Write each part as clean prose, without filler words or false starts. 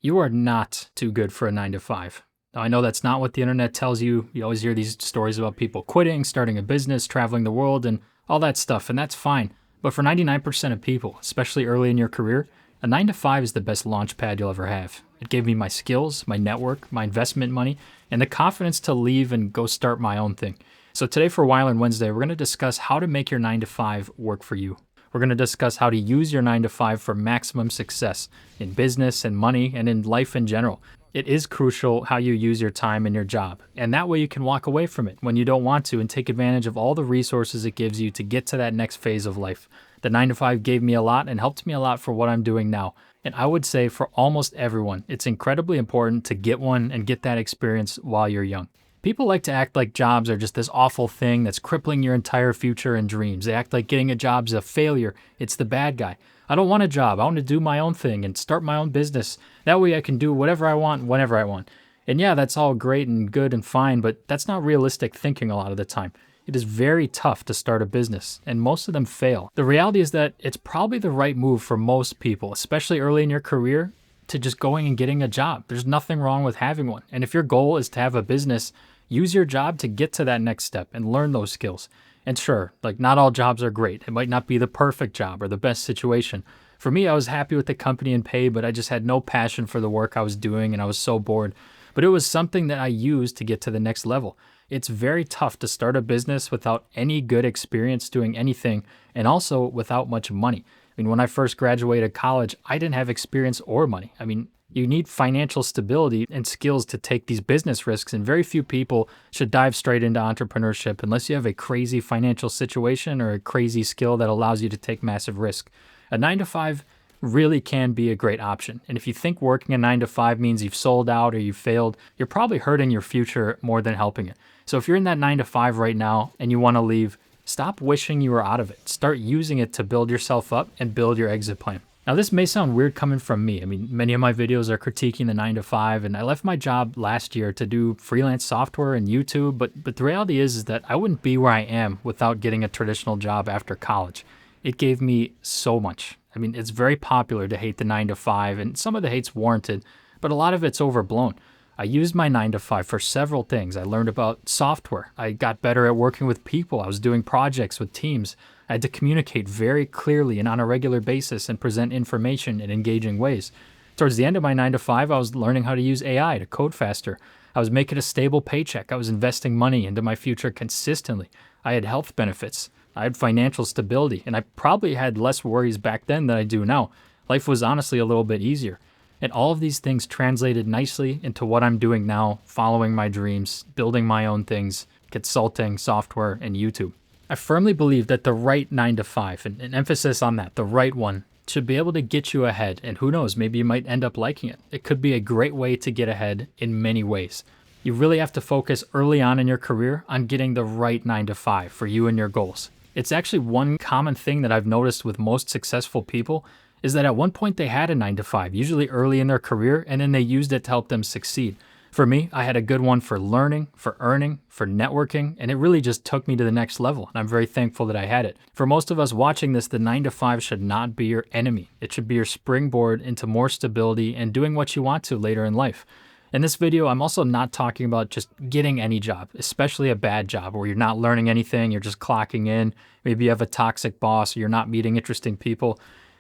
You are not too good for a 9 to 5. Now, I know that's not what the internet tells you. You always hear these stories about people quitting, starting a business, traveling the world, and all that stuff, and that's fine. But for 99% of people, especially early in your career, a 9 to 5 is the best launch pad you'll ever have. It gave me my skills, my network, my investment money, and the confidence to leave and go start my own thing. So today for Why Learn Wednesday, we're going to discuss how to make your 9 to 5 work for you. We're going to discuss how to use your 9 to 5 for maximum success in business and money and in life in general. It is crucial how you use your time in your job, and that way you can walk away from it when you don't want to and take advantage of all the resources it gives you to get to that next phase of life. The 9 to 5 gave me a lot and helped me a lot for what I'm doing now. And I would say for almost everyone, it's incredibly important to get one and get that experience while you're young. People like to act like jobs are just this awful thing that's crippling your entire future and dreams. They act like getting a job's a failure. It's the bad guy. I don't want a job. I want to do my own thing and start my own business. That way I can do whatever I want, whenever I want. And yeah, that's all great and good and fine, but that's not realistic thinking a lot of the time. It is very tough to start a business, and most of them fail. The reality is that it's probably the right move for most people, especially early in your career, to just going and getting a job. There's nothing wrong with having one. And if your goal is to have a business, use your job to get to that next step and learn those skills. And sure, not all jobs are great. It might not be the perfect job or the best situation. For me, I was happy with the company and pay, but I just had no passion for the work I was doing and I was so bored. But it was something that I used to get to the next level. It's very tough to start a business without any good experience doing anything and also without much money. When I first graduated college, I didn't have experience or money. You need financial stability and skills to take these business risks, and very few people should dive straight into entrepreneurship unless you have a crazy financial situation or a crazy skill that allows you to take massive risk. A 9 to 5 really can be a great option. And if you think working a 9 to 5 means you've sold out or you've failed, you're probably hurting your future more than helping it. So if you're in that 9 to 5 right now and you want to leave, stop wishing you were out of it. Start using it to build yourself up and build your exit plan. Now, this may sound weird coming from me. Many of my videos are critiquing the 9 to 5, and I left my job last year to do freelance software and YouTube, but the reality is that I wouldn't be where I am without getting a traditional job after college. It gave me so much. It's very popular to hate the 9 to 5, and some of the hate's warranted, but a lot of it's overblown. I used my 9 to 5 for several things. I learned about software. I got better at working with people. I was doing projects with teams. I had to communicate very clearly and on a regular basis and present information in engaging ways. Towards the end of my 9 to 5, I was learning how to use AI to code faster. I was making a stable paycheck. I was investing money into my future consistently. I had health benefits. I had financial stability, and I probably had less worries back then than I do now. Life was honestly a little bit easier. And all of these things translated nicely into what I'm doing now, following my dreams, building my own things, consulting, software, and YouTube. I firmly believe that the right 9 to 5, and an emphasis on that, the right one, should be able to get you ahead. And who knows, maybe you might end up liking it. It could be a great way to get ahead in many ways. You really have to focus early on in your career on getting the right 9 to 5 for you and your goals. It's actually one common thing that I've noticed with most successful people is that at one point they had a 9 to 5, usually early in their career, and then they used it to help them succeed. For me, I had a good one for learning, for earning, for networking, and it really just took me to the next level, and I'm very thankful that I had it. For most of us watching this, the 9 to 5 should not be your enemy. It should be your springboard into more stability and doing what you want to later in life. In this video, I'm also not talking about just getting any job, especially a bad job where you're not learning anything, you're just clocking in, maybe you have a toxic boss, or you're not meeting interesting people.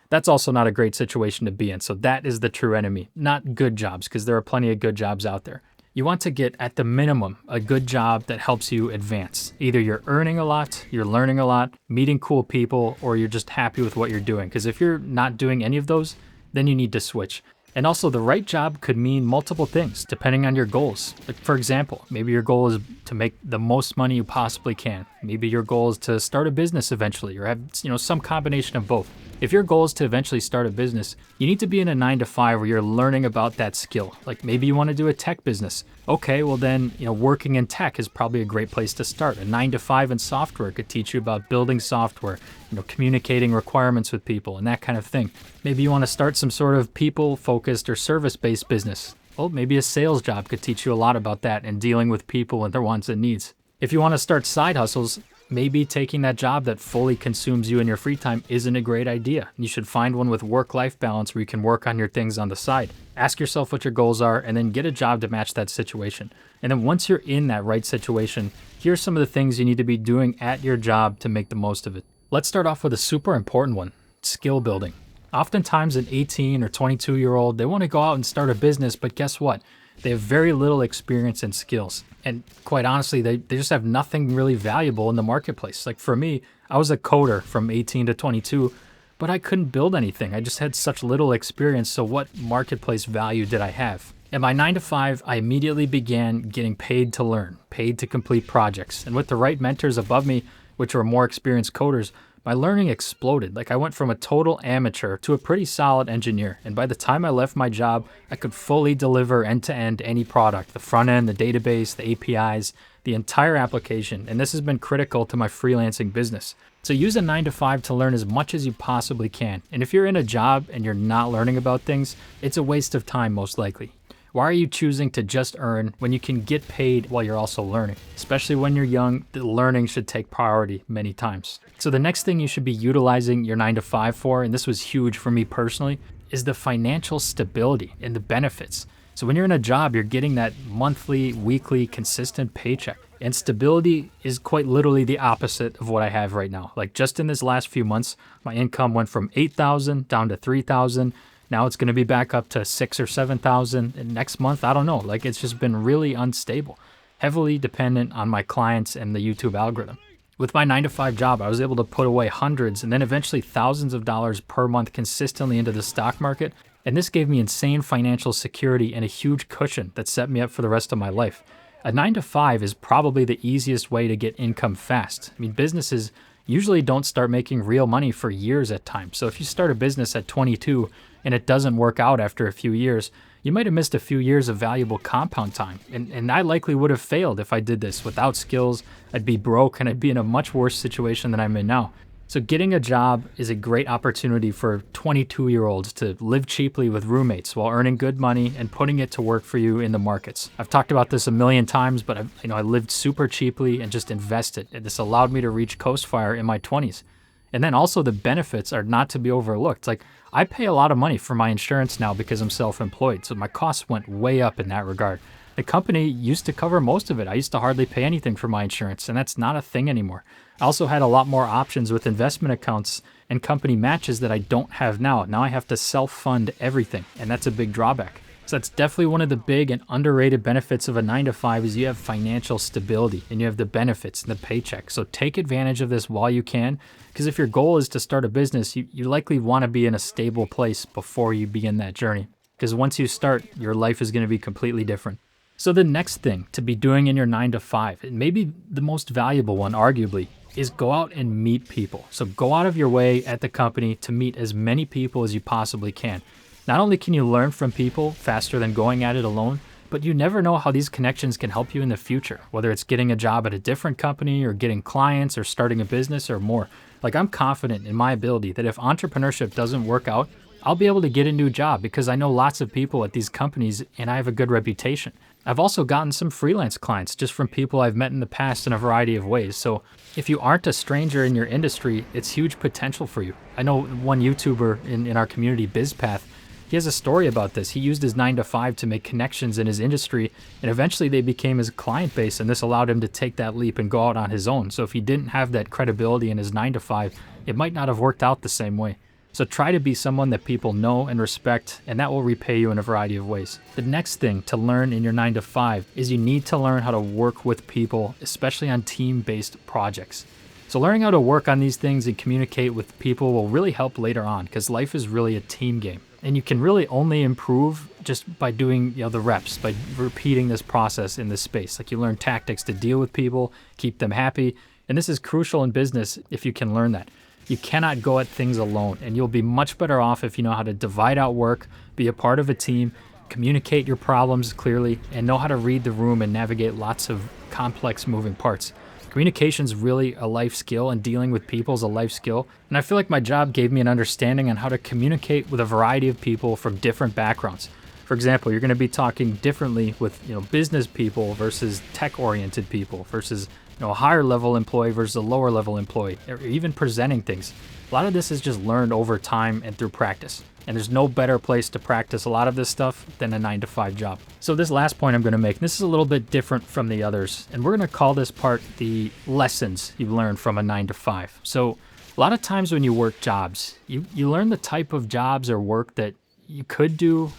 That's also not a great situation to be in. So that is the true enemy, not good jobs, because there are plenty of good jobs out there. You want to get, at the minimum, a good job that helps you advance. Either you're earning a lot, you're learning a lot, meeting cool people, or you're just happy with what you're doing. Because if you're not doing any of those, then you need to switch. And also, the right job could mean multiple things, depending on your goals. For example, maybe your goal is to make the most money you possibly can. Maybe your goal is to start a business eventually, or have some combination of both. If your goal is to eventually start a business, you need to be in a 9 to 5 where you're learning about that skill. Maybe you want to do a tech business. Okay, well then, working in tech is probably a great place to start. A 9 to 5 in software could teach you about building software, communicating requirements with people and that kind of thing. Maybe you want to start some sort of people-focused or service-based business. Well, maybe a sales job could teach you a lot about that and dealing with people and their wants and needs. If you want to start side hustles, maybe taking that job that fully consumes you in your free time isn't a great idea. You should find one with work-life balance where you can work on your things on the side. Ask yourself what your goals are and then get a job to match that situation. And then once you're in that right situation, here's some of the things you need to be doing at your job to make the most of it. Let's start off with a super important one, skill building. Oftentimes an 18 or 22-year-old, they want to go out and start a business, but guess what? They have very little experience and skills. And quite honestly, they just have nothing really valuable in the marketplace. Like for me, I was a coder from 18 to 22, but I couldn't build anything. I just had such little experience. So what marketplace value did I have? At my 9 to 5, I immediately began getting paid to learn, paid to complete projects. And with the right mentors above me, which were more experienced coders, my learning exploded. Like I went from a total amateur to a pretty solid engineer. And by the time I left my job, I could fully deliver end-to-end any product, the front end, the database, the APIs, the entire application. And this has been critical to my freelancing business. So use a 9 to 5 to learn as much as you possibly can. And if you're in a job and you're not learning about things, it's a waste of time most likely. Why are you choosing to just earn when you can get paid while you're also learning? Especially when you're young, the learning should take priority many times. So the next thing you should be utilizing your 9 to 5 for, and this was huge for me personally, is the financial stability and the benefits. So when you're in a job, you're getting that monthly, weekly, consistent paycheck. And stability is quite literally the opposite of what I have right now. Like just in this last few months, my income went from $8,000 down to $3,000. Now it's going to be back up to $6,000 or $7,000. And next month, I don't know. Like it's just been really unstable, heavily dependent on my clients and the YouTube algorithm. With my 9 to 5 job, I was able to put away hundreds and then eventually thousands of dollars per month consistently into the stock market. And this gave me insane financial security and a huge cushion that set me up for the rest of my life. A 9 to 5 is probably the easiest way to get income fast. I mean, businesses usually don't start making real money for years at times. So if you start a business at 22 and it doesn't work out after a few years, you might have missed a few years of valuable compound time. And I likely would have failed if I did this without skills. I'd be broke and I'd be in a much worse situation than I'm in now. So getting a job is a great opportunity for 22-year-olds to live cheaply with roommates while earning good money and putting it to work for you in the markets. I've talked about this a million times, but I lived super cheaply and just invested. And this allowed me to reach Coastfire in my 20s. And then also the benefits are not to be overlooked. Like I pay a lot of money for my insurance now because I'm self-employed. So my costs went way up in that regard. The company used to cover most of it. I used to hardly pay anything for my insurance, and that's not a thing anymore. I also had a lot more options with investment accounts and company matches that I don't have now. Now I have to self-fund everything, and that's a big drawback. So that's definitely one of the big and underrated benefits of a 9 to 5 is you have financial stability and you have the benefits and the paycheck. So take advantage of this while you can, because if your goal is to start a business, you likely want to be in a stable place before you begin that journey. Because once you start, your life is going to be completely different. So the next thing to be doing in your 9 to 5, and maybe the most valuable one arguably, is go out and meet people. So go out of your way at the company to meet as many people as you possibly can. Not only can you learn from people faster than going at it alone, but you never know how these connections can help you in the future, whether it's getting a job at a different company or getting clients or starting a business or more. Like I'm confident in my ability that if entrepreneurship doesn't work out, I'll be able to get a new job because I know lots of people at these companies and I have a good reputation. I've also gotten some freelance clients just from people I've met in the past in a variety of ways. So if you aren't a stranger in your industry, it's huge potential for you. I know one YouTuber in our community, BizPath, he has a story about this. He used his 9 to 5 to make connections in his industry, and eventually they became his client base, and this allowed him to take that leap and go out on his own. So if he didn't have that credibility in his 9 to 5, it might not have worked out the same way. So try to be someone that people know and respect, and that will repay you in a variety of ways. The next thing to learn in your 9 to 5 is you need to learn how to work with people, especially on team-based projects. So learning how to work on these things and communicate with people will really help later on because life is really a team game. And you can really only improve just by doing the reps, by repeating this process in this space. Like you learn tactics to deal with people, keep them happy, and this is crucial in business if you can learn that. You cannot go at things alone, and you'll be much better off if you know how to divide out work, be a part of a team, communicate your problems clearly, and know how to read the room and navigate lots of complex moving parts. Communication's really a life skill, and dealing with people is a life skill. And I feel like my job gave me an understanding on how to communicate with a variety of people from different backgrounds. For example, you're going to be talking differently with business people versus tech-oriented people versus a higher level employee versus a lower level employee, or even presenting things. A lot of this is just learned over time and through practice. And there's no better place to practice a lot of this stuff than a 9 to 5 job. So this last point I'm going to make, this is a little bit different from the others. And we're going to call this part the lessons you learn from a 9 to 5. So a lot of times when you work jobs, you learn the type of jobs or work that you could do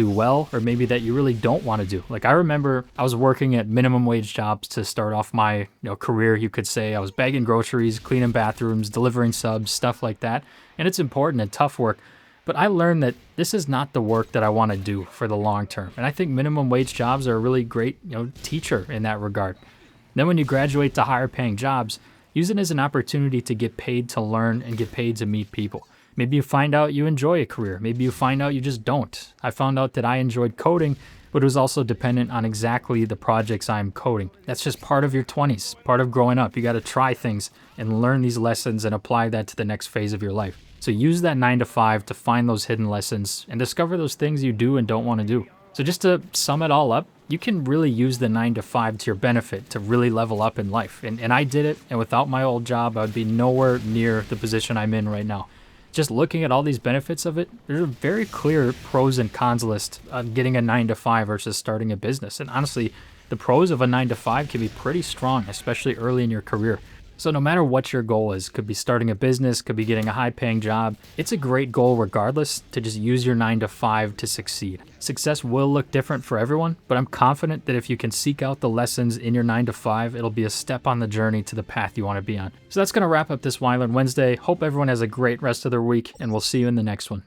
well, or maybe that you really don't want to do. Like I remember I was working at minimum wage jobs to start off my career, you could say. I was bagging groceries, cleaning bathrooms, delivering subs, stuff like that. And it's important and tough work. But I learned that this is not the work that I want to do for the long term. And I think minimum wage jobs are a really great, teacher in that regard. Then when you graduate to higher paying jobs, use it as an opportunity to get paid to learn and get paid to meet people. Maybe you find out you enjoy a career. Maybe you find out you just don't. I found out that I enjoyed coding, but it was also dependent on exactly the projects I'm coding. That's just part of your 20s, part of growing up. You got to try things and learn these lessons and apply that to the next phase of your life. So use that 9 to 5 to find those hidden lessons and discover those things you do and don't want to do. So just to sum it all up, you can really use the 9 to 5 to your benefit to really level up in life. And I did it, and without my old job, I would be nowhere near the position I'm in right now. Just looking at all these benefits of it, there's a very clear pros and cons list on getting a 9 to 5 versus starting a business. And honestly, the pros of a 9 to 5 can be pretty strong, especially early in your career. So no matter what your goal is, could be starting a business, could be getting a high-paying job, it's a great goal regardless to just use your 9 to 5 to succeed. Success will look different for everyone, but I'm confident that if you can seek out the lessons in your 9 to 5, it'll be a step on the journey to the path you want to be on. So that's going to wrap up this Why Learn Wednesday. Hope everyone has a great rest of their week, and we'll see you in the next one.